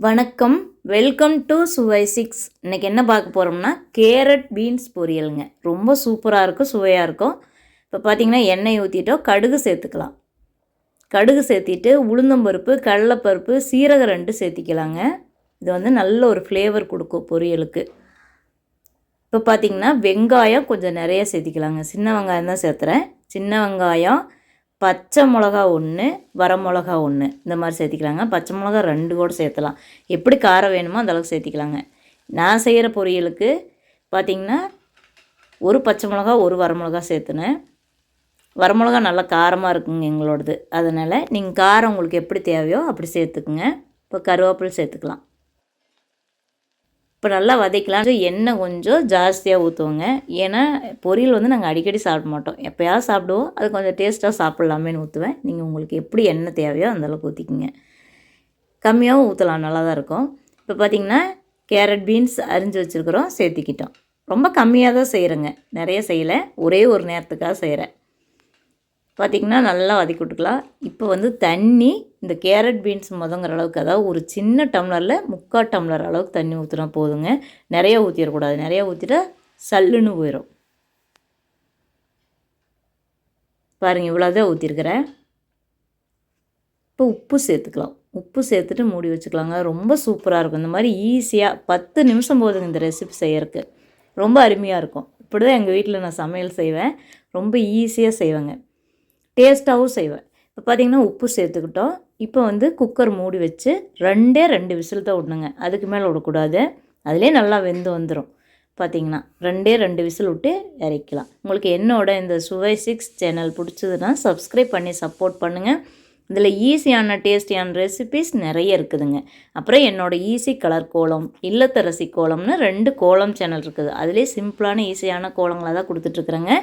வணக்கம், welcome to சுவை 6. இன்றைக்கி என்ன பார்க்க போகிறோம்னா கேரட் பீன்ஸ் பொரியலுங்க. ரொம்ப சூப்பராக இருக்கும், சுவையாக இருக்கும். இப்போ பார்த்திங்கன்னா எண்ணெய் ஊற்றிட்டோம், கடுகு சேர்த்துக்கலாம். கடுகு சேர்த்திட்டு உளுந்தம்பருப்பு, கடலைப்பருப்பு, சீரகம் 2 சேர்த்திக்கலாங்க. இது வந்து நல்ல ஒரு ஃப்ளேவர் கொடுக்கும் பொரியலுக்கு. இப்போ பார்த்திங்கன்னா வெங்காயம் கொஞ்சம் நிறைய சேர்த்திக்கலாங்க. சின்ன வெங்காயம் தான் சேர்த்துறேன். சின்ன வெங்காயம், பச்சை மிளகா 1, வரமிளகா 1 இந்த மாதிரி சேர்த்திக்கலாங்க. பச்சை மிளகா 2 கூட சேர்த்தலாம். எப்படி காரம் வேணுமோ அந்தளவுக்கு சேர்த்திக்கலாங்க. நான் செய்கிற பொரியலுக்கு பார்த்திங்கன்னா ஒரு பச்சை மிளகா, ஒரு வரமிளகா சேர்த்துனேன். வரமிளகா நல்லா காரமாக இருக்குங்க எங்களோடது. அதனால் நீங்கள் காரம் உங்களுக்கு எப்படி தேவையோ அப்படி சேர்த்துக்குங்க. இப்போ கருவேப்பிலை சேர்த்துக்கலாம். இப்போ நல்லா வதக்கலாம். எண்ணெய் கொஞ்சம் ஜாஸ்தியாக ஊற்றுவோங்க. ஏன்னா பொரியல் வந்து நாங்கள் அடிக்கடி சாப்பிட மாட்டோம், எப்போயாவது சாப்பிடுவோம். அது கொஞ்சம் டேஸ்ட்டாக சாப்பிட்லாமேன்னு ஊற்றுவேன். நீங்கள் உங்களுக்கு எப்படி எண்ணெய் தேவையோ அந்தளவுக்கு ஊற்றிக்கிங்க. கம்மியாகவும் ஊற்றலாம், நல்லா தான் இருக்கும். இப்போ பார்த்திங்கன்னா கேரட் பீன்ஸ் அரிஞ்சு வச்சுருக்குறோம், சேர்த்திக்கிட்டோம். ரொம்ப கம்மியாக தான் செய்கிறேங்க, நிறைய செய்யலை, ஒரே ஒரு நேரத்துக்காக செய்கிறேன். பார்த்திங்கன்னா நல்லா வதக்கி விட்டுக்கலாம். இப்போ வந்து தண்ணி இந்த கேரட் பீன்ஸ் முதங்கிற அளவுக்கு, அதாவது ஒரு சின்ன டம்ளரில் 3/4 டம்ளர் அளவுக்கு தண்ணி ஊற்றினா போதுங்க. நிறைய ஊற்றிடக்கூடாது, நிறையா ஊற்றிட்டா சல்லுன்னு போயிடும். பாருங்கள், இவ்வளோதான் ஊற்றிருக்கிறேன். இப்போ உப்பு சேர்த்துக்கலாம். உப்பு சேர்த்துட்டு மூடி வச்சுக்கலாங்க. ரொம்ப சூப்பராக இருக்கும். இந்த மாதிரி ஈஸியாக 10 நிமிஷம் போதுங்க இந்த ரெசிபி செய்யறதுக்கு. ரொம்ப அருமையாக இருக்கும். இப்படி தான் எங்கள் வீட்டில் நான் சமையல் செய்வேன். ரொம்ப ஈஸியாக செய்வேங்க, டேஸ்ட்டாகவும் செய்வேன். இப்போ பார்த்திங்கன்னா உப்பு சேர்த்துக்கிட்டோம். இப்போ வந்து குக்கர் மூடி வச்சு 2 விசில் தான் விடணுங்க, அதுக்கு மேலே விடக்கூடாது. அதிலே நல்லா வெந்து வந்துடும். பார்த்திங்கன்னா 2 விசில் விட்டு இறக்கலாம். உங்களுக்கு என்னோட இந்த சுவை 6 சேனல் பிடிச்சதுன்னா சப்ஸ்கிரைப் பண்ணி சப்போர்ட் பண்ணுங்கள். இதில் ஈஸியான டேஸ்டியான ரெசிபிஸ் நிறைய இருக்குதுங்க. அப்புறம் என்னோடய ஈஸி கலர் கோலம், இல்லத்தரசி கோலம்னு 2 கோலம் சேனல் இருக்குது. அதிலே சிம்பிளான ஈஸியான கோலங்களாக தான் கொடுத்துட்ருக்குறேங்க.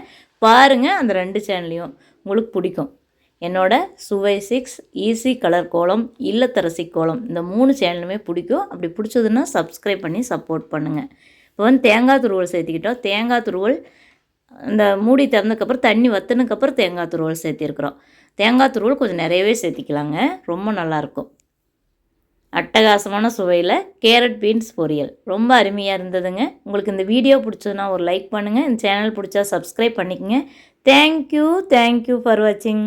பாருங்கள், அந்த 2 சேனல்லையும் உங்களுக்கு பிடிக்கும். என்னோட சுவை 6, ஈஸி கலர் கோலம், இல்லத்தரசி கோலம், இந்த 3 சேனலுமே பிடிக்கும். அப்படி பிடிச்சதுன்னா சப்ஸ்கிரைப் பண்ணி சப்போர்ட் பண்ணுங்கள். இப்போ வந்து தேங்காய் துருவல் சேர்த்திக்கிட்டோம். தேங்காய் துருவல் அந்த மூடி திறந்ததுக்கப்புறம் தண்ணி வற்றினதுக்கப்புறம் தேங்காய் துருவல் சேர்த்திருக்கிறோம். தேங்காய் துருவல் கொஞ்சம் நிறையவே சேர்த்திக்கலாங்க, ரொம்ப நல்லாயிருக்கும். அட்டகாசமான சுவையில் கேரட் பீன்ஸ் பொரியல் ரொம்ப அருமையாக இருந்ததுங்க. உங்களுக்கு இந்த வீடியோ பிடிச்சதுன்னா ஒரு லைக் பண்ணுங்கள். இந்த சேனல் பிடிச்சா சப்ஸ்கிரைப் பண்ணிக்கங்க. தேங்க்யூ ஃபார் வாட்சிங்.